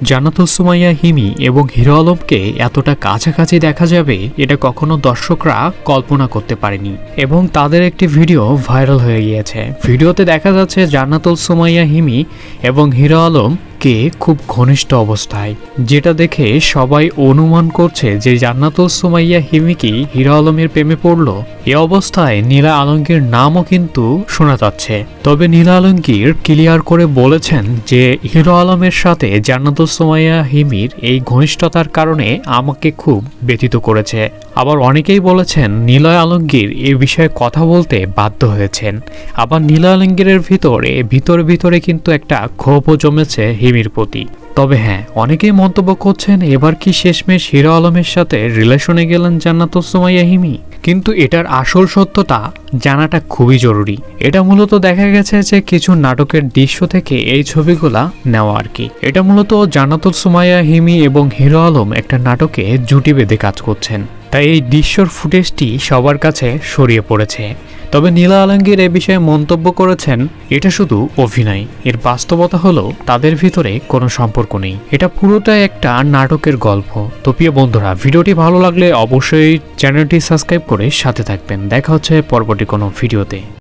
জান্নাতুল সুমাইয়া হিমি এবং হিরো আলমকে এতটা কাছাকাছি দেখা যাবে এটা কখনো দর্শকরা কল্পনা করতে পারেনি এবং তাদের একটি ভিডিও ভাইরাল হয়ে গিয়েছে। ভিডিওতে দেখা যাচ্ছে জান্নাতুল সুমাইয়া হিমি এবং হিরো আলম কে খুব ঘনিষ্ঠ অবস্থায়, যেটা দেখে সবাই অনুমান করছে যে জান্নাতুল সুমাইয়া হিমি কি হিরো আলমের প্রেমে পড়ল। এ অবস্থায় নীলা আলমগীর নামও কিন্তু শোনা যাচ্ছে। তবে নীলা আলমগীর ক্লিয়ার করে বলেছেন যে হিরো আলমের সাথে জান্নাতুল সুমাইয়া হিমির এই ঘনিষ্ঠতার কারণে আমাকে খুব ব্যথিত করেছে। আবার অনেকেই বলেছেন নীলা আলমগীর এ বিষয়ে কথা বলতে বাধ্য হয়েছেন। আবার নীলা আলমগীরের ভিতরে কিন্তু একটা ক্ষোভও জমেছে হিমির প্রতি। তবে হ্যাঁ, অনেকেই মন্তব্য করছেন এবার কি শেষমেশ হিরো আলমের সাথে রিলেশনে গেলেন জান্নাতুল সুমাইয়া হিমি। কিন্তু এটার আসল সত্যটা জানাটা খুবই জরুরি। এটা মূলত দেখা গেছে যে কিছু নাটকের দৃশ্য থেকে এই ছবিগুলা নেওয়া আর কি। এটা মূলত জান্নাতুল সুমাইয়া হিমি এবং হিরো আলম একটা নাটকে জুটি বেঁধে কাজ করছেন, তাই এই দৃশ্যর ফুটেজটি সবার কাছে ছড়িয়ে পড়েছে। তবে নীলা আলমগীর এ বিষয়ে মন্তব্য করেছেন এটা শুধু অভিনয়, এর বাস্তবতা হলো তাদের ভিতরে কোনো সম্পর্ক নেই, এটা পুরোটাই একটা নাটকের গল্প। তো প্রিয় বন্ধুরা, ভিডিওটি ভালো লাগলে অবশ্যই চ্যানেলটি সাবস্ক্রাইব করে সাথে থাকবেন। দেখা হচ্ছে পরবর্তী কোনো ভিডিওতে।